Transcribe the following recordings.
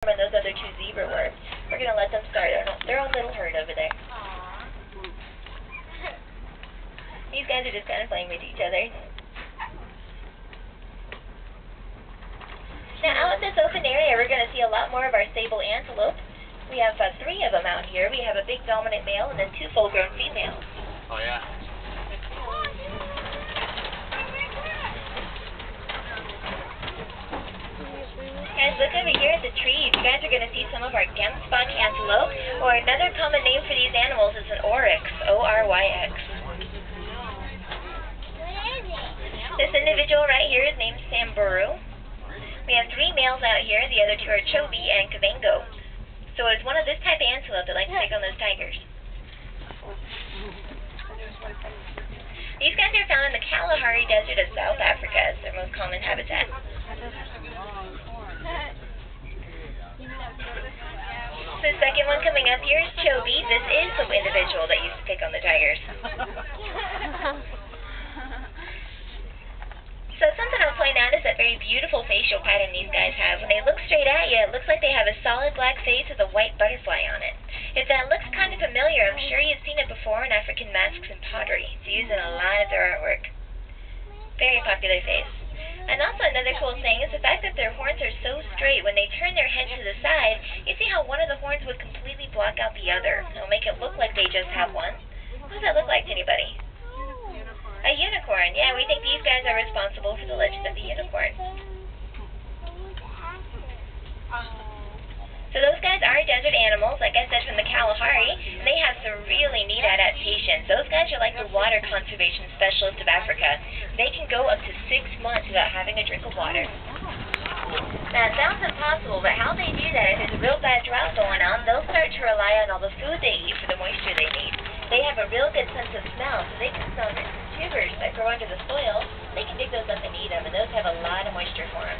and those other two zebra were. We're going to let them start their own little herd over there. These guys are just kind of playing with each other. Now, out in this open area, we're going to see a lot more of our sable antelope. We have 3 of them out here. We have a big dominant male and then 2 full-grown females. Oh, yeah. Guys, look over here at the tree. You guys are going to see some of our gemsbok antelope, or another common name for these animals is an oryx, O-R-Y-X. This individual right here is named Samburu. We have 3 males out here. The other 2 are Chobe and Kavango. So it's one of this type of antelope that likes to take on those tigers. These guys are found in the Kalahari Desert of South Africa. It's their most common habitat. The second one coming up here is Chobe. This is the individual that used to take on the tigers. So something I'll point out is that very beautiful facial pattern these guys have. When they look straight at you, it looks like they have a solid black face with a white butterfly on it. If that looks kind of familiar, I'm sure you've seen it before in African masks and pottery. It's used in a lot of their artwork. Very popular face. And also another cool thing is the fact that their horns are so straight. When they turn their head to the side, you see how one of the horns would completely block out the other. It'll make it look like they just have one. What does that look like to anybody? A unicorn. Yeah, we think these guys are responsible for the legend of the unicorn. So those guys are desert animals, like I said, from the Kalahari, and they have some really neat adaptations. Those guys are like the water conservation specialists of Africa. They can go up to 6 months without having a drink of water. Now, it sounds impossible, but how they do that, if there's a real bad drought going on, they'll start to rely on all the food they eat for the moisture they need. They have a real good sense of smell, so they can smell tubers that grow under the soil. They can dig those up and eat them, and those have a lot of moisture for them.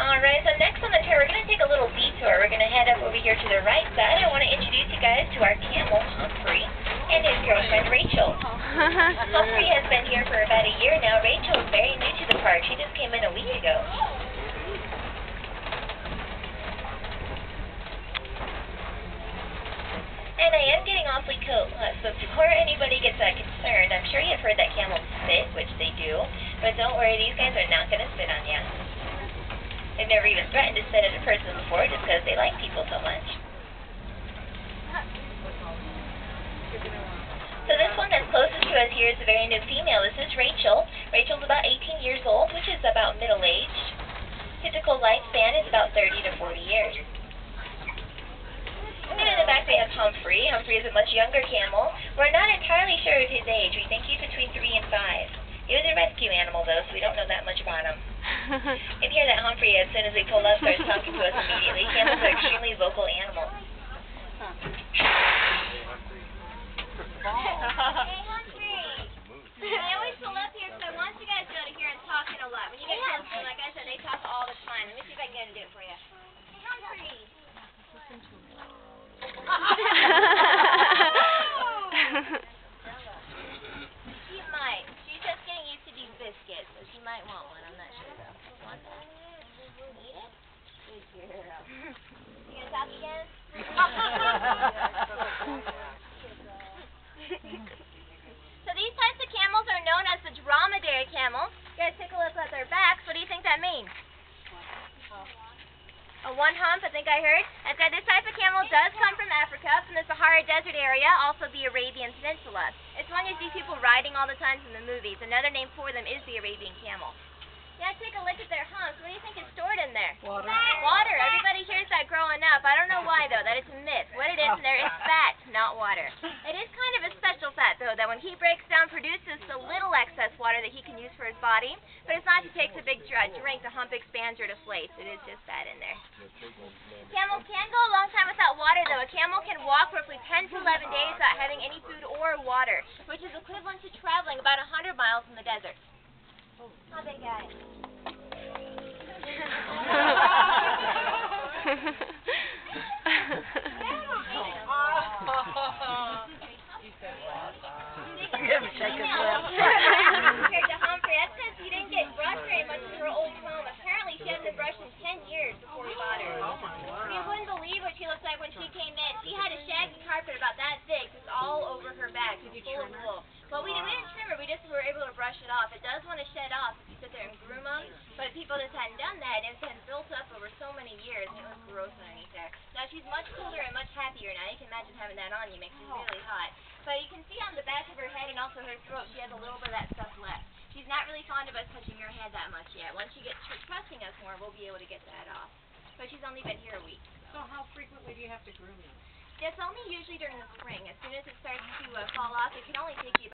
Alright, so next on the tour, we're going to take a little detour. We're going to head up over here to the right side. I want to introduce you guys to our camel, Humphrey, and his girlfriend, Rachel. Humphrey has been here for about a year now. Rachel is very new to the park. She just came in a week ago. And I am getting awfully cold, so before anybody gets that concerned, I'm sure you've heard that camels spit, which they do, but don't worry, these guys are not going to spit on you. They've never even threatened to spit at a person before just because they like people so much. So this one that's closest to us here is a very new female. This is Rachel. Rachel's about 18 years old, which is about middle-aged. Typical lifespan is about 30 to 40 years. And in the back we have Humphrey. Humphrey is a much younger camel. We're not entirely sure of his age. We think he's between 3 and 5. He was a rescue animal, though, so we don't know that much about him. You can hear that Humphrey, as soon as we pull up, starts talking to us immediately. Camels are extremely vocal animals. Hey, Humphrey! I always pull up here because I want you guys to be able to hear him talking a lot. When you get close to him, like I said, they talk all the time. Let me see if I can get him to do it for you. Hey, Humphrey! She might. She's just getting used to these biscuits, so she might want one. I'm not sure, though. Want that? Eat it? Good girl. You gonna talk again? So these types of camels are known as the dromedary camel. You guys take a look at their backs. What do you think that means? A one hump, I think I heard. Okay, this type of camel does come from Africa, from the Sahara Desert area, also the Arabian Peninsula. It's one you see people riding all the time in the movies. Another name for them is the Arabian camel. Yeah, take a look at their humps. What do you think is stored in there? Water. Water. Everybody hears that growing up. I don't know why, though. That it's a myth. What it is in there is fat, not water. It is kind of a special fat, though, that when he breaks down, produces a little excess water that he can use for his body. But it's not he takes a big drink, the hump expands or deflates. It is just fat in there. Camels can go a long time without water, though. A camel can walk roughly 10 to 11 days without having any food or water, which is equivalent to traveling about 100 miles in the desert. How big guy? Yeah. him shake his lips. Compared to Humphrey, that's because he didn't get brushed very much in her old home. Apparently, she hasn't been brushed in 10 years before we bought her. Oh my God. You wouldn't believe what she looked like when she came in. She had a shaggy carpet about that thick, just all over her back, full of wool. Well, we didn't trim her. We just were able to brush it off. It does want to shed off if you sit there and groom them, but people just hadn't done that, and it had built up over so many years, and it was gross underneath there. Now, she's much cooler and much happier now. You can imagine having that on you. Makes you really hot. But you can see on the back of her head and also her throat, she has a little bit of that stuff left. She's not really fond of us touching her head that much yet. Once she gets trusting us more, we'll be able to get that off. But she's only been here a week. So how frequently do you have to groom them? It's only usually during the spring. As soon as it starts to fall off, it can only take you